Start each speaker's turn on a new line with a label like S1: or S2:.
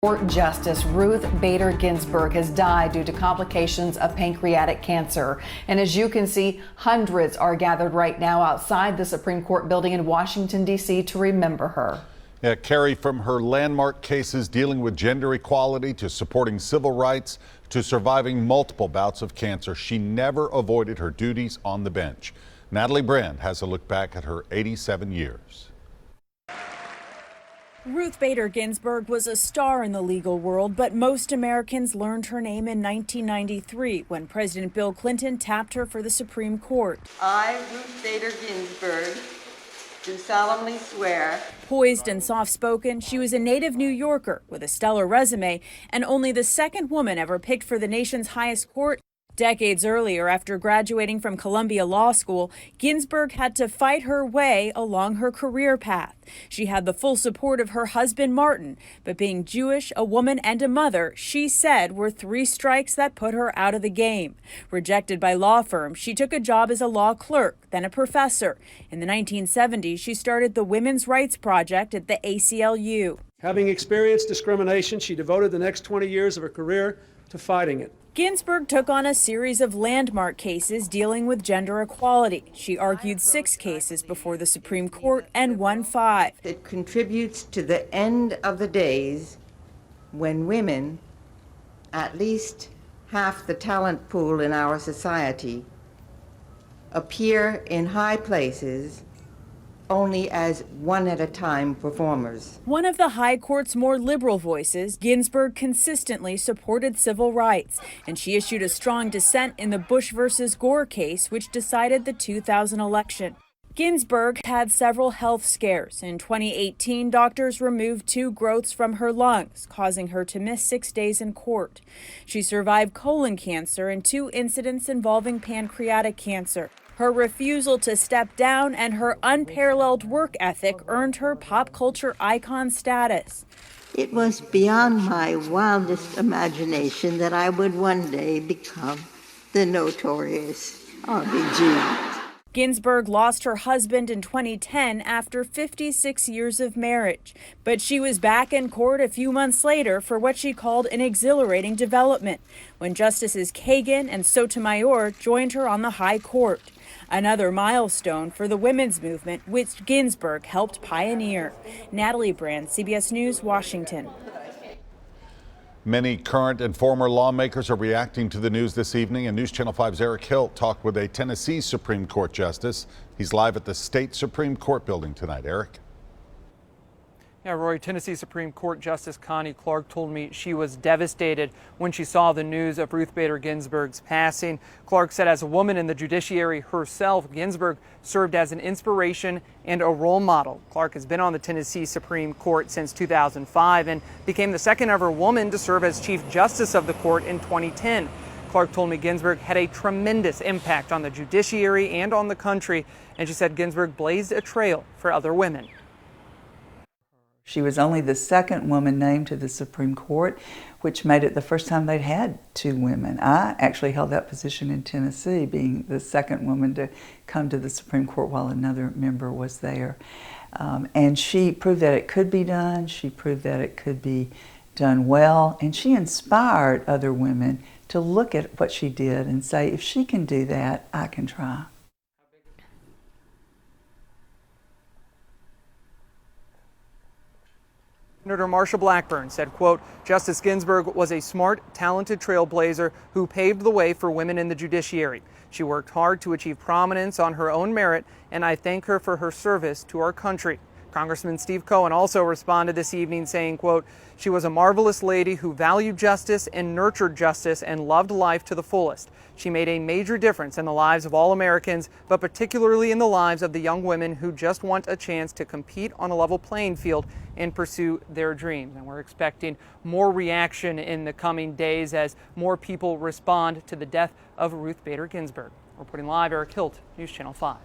S1: Court Justice Ruth Bader Ginsburg has died due to complications of pancreatic cancer. And as you can see, hundreds are gathered right now outside the Supreme Court building in Washington, D.C. to remember her.
S2: Yeah, Carrie, from her landmark cases dealing with gender equality to supporting civil rights to surviving multiple bouts of cancer, she never avoided her duties on the bench. Natalie Brand has a look back at her 87 years.
S3: Ruth Bader Ginsburg was a star in the legal world, but most Americans learned her name in 1993 when President Bill Clinton tapped her for the Supreme Court.
S4: I, Ruth Bader Ginsburg, do solemnly swear.
S3: Poised and soft-spoken, she was a native New Yorker with a stellar resume and only the second woman ever picked for the nation's highest court. Decades earlier, after graduating from Columbia Law School, Ginsburg had to fight her way along her career path. She had the full support of her husband, Martin, but being Jewish, a woman, and a mother, she said were 3 strikes that put her out of the game. Rejected by law firms, she took a job as a law clerk, then a professor. In the 1970s, she started the Women's Rights Project at the ACLU.
S5: Having experienced discrimination, she devoted the next 20 years of her career to fighting it.
S3: Ginsburg took on a series of landmark cases dealing with gender equality. She argued 6 cases before the Supreme Court and won 5.
S4: It contributes to the end of the days when women, at least half the talent pool in our society, appear in high places only as one-at-a-time performers.
S3: One of the High Court's more liberal voices, Ginsburg consistently supported civil rights, and she issued a strong dissent in the Bush versus Gore case, which decided the 2000 election. Ginsburg had several health scares. In 2018, doctors removed 2 growths from her lungs, causing her to miss 6 days in court. She survived colon cancer and 2 incidents involving pancreatic cancer. Her refusal to step down and her unparalleled work ethic earned her pop culture icon status.
S6: It was beyond my wildest imagination that I would one day become the notorious RBG'S.
S3: Ginsburg lost her husband in 2010 after 56 years of marriage, but she was back in court a few months later for what she called an exhilarating development, when Justices Kagan and Sotomayor joined her on the High Court. Another milestone for the women's movement, which Ginsburg helped pioneer. Natalie Brand, CBS News, Washington.
S2: Many current and former lawmakers are reacting to the news this evening, and News Channel 5's Eric Hilt talked with a Tennessee Supreme Court justice. He's live at the state Supreme Court building tonight. Eric?
S7: Yeah, Roy, Tennessee Supreme Court Justice Connie Clark told me she was devastated when she saw the news of Ruth Bader Ginsburg's passing. Clark said as a woman in the judiciary herself, Ginsburg served as an inspiration and a role model. Clark has been on the Tennessee Supreme Court since 2005 and became the second ever woman to serve as Chief Justice of the court in 2010. Clark told me Ginsburg had a tremendous impact on the judiciary and on the country, and she said Ginsburg blazed a trail for other women.
S8: She was only the second woman named to the Supreme Court, which made it the first time they'd had 2 women. I actually held that position in Tennessee, being the second woman to come to the Supreme Court while another member was there. And she proved that it could be done. She proved that it could be done well. And she inspired other women to look at what she did and say, if she can do that, I can try.
S7: Senator Marsha Blackburn said, quote, Justice Ginsburg was a smart, talented trailblazer who paved the way for women in the judiciary. She worked hard to achieve prominence on her own merit, and I thank her for her service to our country. Congressman Steve Cohen also responded this evening saying, quote, she was a marvelous lady who valued justice and nurtured justice and loved life to the fullest. She made a major difference in the lives of all Americans, but particularly in the lives of the young women who just want a chance to compete on a level playing field and pursue their dreams. And we're expecting more reaction in the coming days as more people respond to the death of Ruth Bader Ginsburg. Reporting live, Eric Hilt, News Channel 5.